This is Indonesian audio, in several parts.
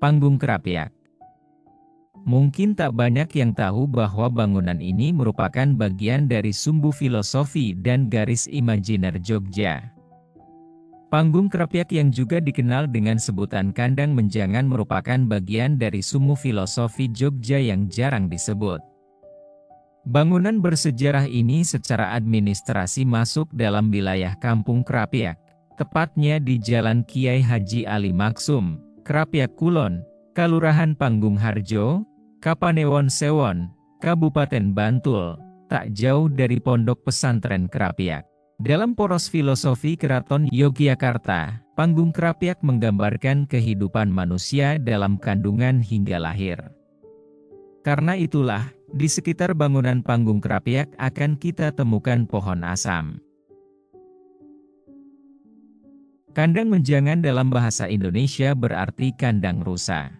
Panggung Krapyak. Mungkin tak banyak yang tahu bahwa bangunan ini merupakan bagian dari sumbu filosofi dan garis imajiner Jogja. Panggung Krapyak yang juga dikenal dengan sebutan Kandang Menjangan merupakan bagian dari sumbu filosofi Jogja yang jarang disebut. Bangunan bersejarah ini secara administrasi masuk dalam wilayah Kampung Krapyak, tepatnya di Jalan Kiai Haji Ali Maksum, Krapyak Kulon, Kalurahan Panggung Harjo, Kapanewon Sewon, Kabupaten Bantul, tak jauh dari Pondok Pesantren Krapyak. Dalam poros filosofi Keraton Yogyakarta, Panggung Krapyak menggambarkan kehidupan manusia dalam kandungan hingga lahir. Karena itulah, di sekitar bangunan Panggung Krapyak akan kita temukan pohon asam. Kandang Menjangan dalam bahasa Indonesia berarti kandang rusa.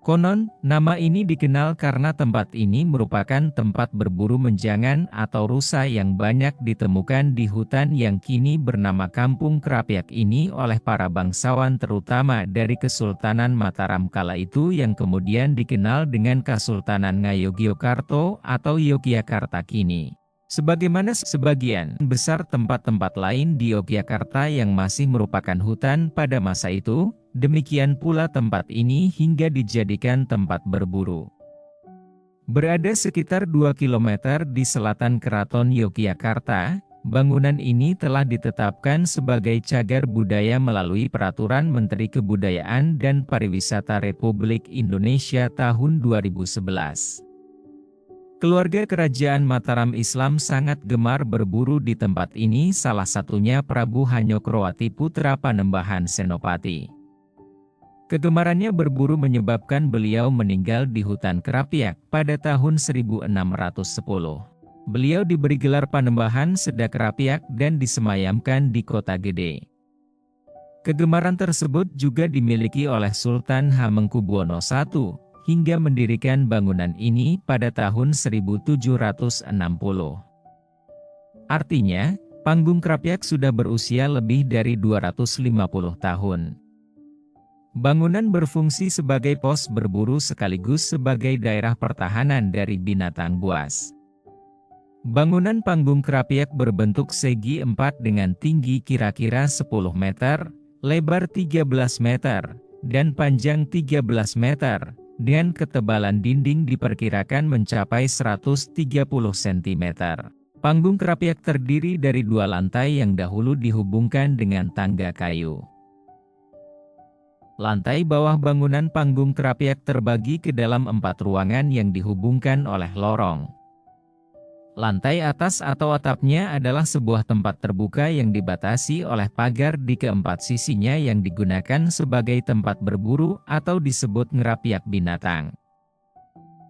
Konon, nama ini dikenal karena tempat ini merupakan tempat berburu menjangan atau rusa yang banyak ditemukan di hutan yang kini bernama Kampung Krapyak ini oleh para bangsawan terutama dari Kesultanan Mataram kala itu yang kemudian dikenal dengan Kasultanan Ngayogyakarta atau Yogyakarta kini. Sebagaimana sebagian besar tempat-tempat lain di Yogyakarta yang masih merupakan hutan pada masa itu, demikian pula tempat ini hingga dijadikan tempat berburu. Berada sekitar 2 km di selatan Keraton Yogyakarta, bangunan ini telah ditetapkan sebagai cagar budaya melalui Peraturan Menteri Kebudayaan dan Pariwisata Republik Indonesia tahun 2011. Keluarga Kerajaan Mataram Islam sangat gemar berburu di tempat ini, salah satunya Prabu Hanyokrowati putra Panembahan Senopati. Kegemarannya berburu menyebabkan beliau meninggal di hutan Krapyak pada tahun 1610. Beliau diberi gelar Panembahan Sedak Krapyak dan disemayamkan di Kota Gede. Kegemaran tersebut juga dimiliki oleh Sultan Hamengkubuwono I, hingga mendirikan bangunan ini pada tahun 1760. Artinya, Panggung Krapyak sudah berusia lebih dari 250 tahun. Bangunan berfungsi sebagai pos berburu sekaligus sebagai daerah pertahanan dari binatang buas. Bangunan Panggung Krapyak berbentuk segi 4 dengan tinggi kira-kira 10 meter, lebar 13 meter, dan panjang 13 meter. Dan ketebalan dinding diperkirakan mencapai 130 cm. Panggung Krapyak terdiri dari 2 lantai yang dahulu dihubungkan dengan tangga kayu. Lantai bawah bangunan Panggung Krapyak terbagi ke dalam 4 ruangan yang dihubungkan oleh lorong. Lantai atas atau atapnya adalah sebuah tempat terbuka yang dibatasi oleh pagar di keempat sisinya yang digunakan sebagai tempat berburu atau disebut ngerapyak binatang.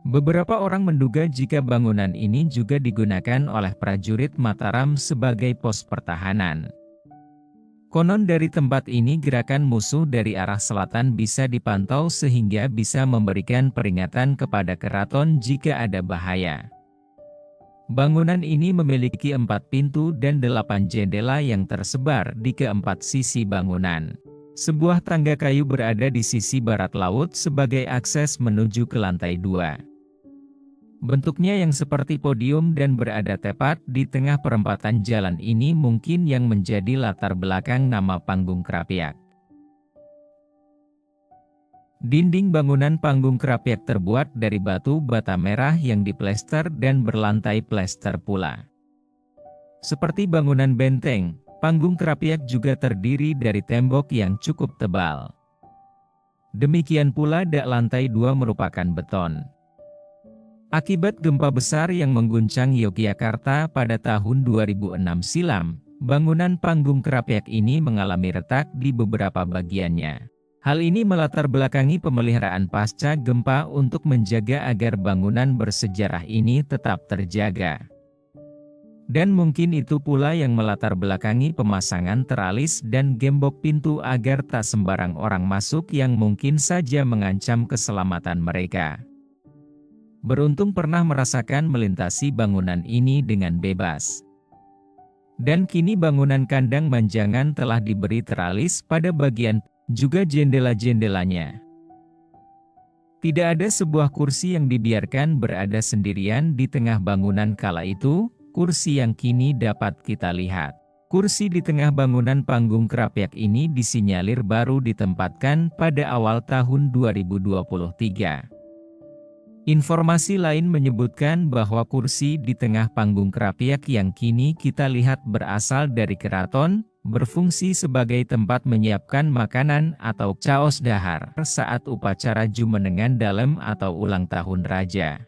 Beberapa orang menduga jika bangunan ini juga digunakan oleh prajurit Mataram sebagai pos pertahanan. Konon dari tempat ini gerakan musuh dari arah selatan bisa dipantau sehingga bisa memberikan peringatan kepada keraton jika ada bahaya. Bangunan ini memiliki 4 pintu dan 8 jendela yang tersebar di keempat sisi bangunan. Sebuah tangga kayu berada di sisi barat laut sebagai akses menuju ke lantai 2. Bentuknya yang seperti podium dan berada tepat di tengah perempatan jalan ini mungkin yang menjadi latar belakang nama Panggung Krapyak. Dinding bangunan Panggung Krapyak terbuat dari batu bata merah yang diplester dan berlantai plester pula. Seperti bangunan benteng, Panggung Krapyak juga terdiri dari tembok yang cukup tebal. Demikian pula dak lantai 2 merupakan beton. Akibat gempa besar yang mengguncang Yogyakarta pada tahun 2006 silam, bangunan Panggung Krapyak ini mengalami retak di beberapa bagiannya. Hal ini melatar belakangi pemeliharaan pasca gempa untuk menjaga agar bangunan bersejarah ini tetap terjaga. Dan mungkin itu pula yang melatar belakangi pemasangan teralis dan gembok pintu agar tak sembarang orang masuk yang mungkin saja mengancam keselamatan mereka. Beruntung pernah merasakan melintasi bangunan ini dengan bebas. Dan kini bangunan Kandang Menjangan telah diberi teralis pada bagian juga jendela-jendelanya. Tidak ada sebuah kursi yang dibiarkan berada sendirian di tengah bangunan kala itu, kursi yang kini dapat kita lihat. Kursi di tengah bangunan panggung Krapyak ini disinyalir baru ditempatkan pada awal tahun 2023. Informasi lain menyebutkan bahwa kursi di tengah panggung Krapyak yang kini kita lihat berasal dari keraton, berfungsi sebagai tempat menyiapkan makanan atau caos dahar saat upacara Jumenengan Dalem atau ulang tahun raja.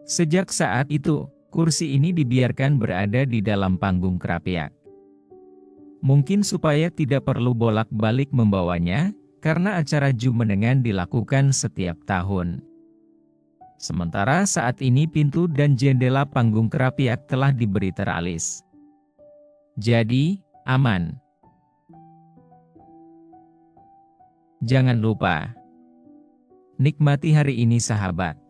Sejak saat itu, kursi ini dibiarkan berada di dalam panggung Krapyak. Mungkin supaya tidak perlu bolak-balik membawanya, karena acara Jumenengan dilakukan setiap tahun. Sementara saat ini pintu dan jendela panggung Krapyak telah diberi teralis. Jadi, aman. Jangan lupa nikmati hari ini sahabat.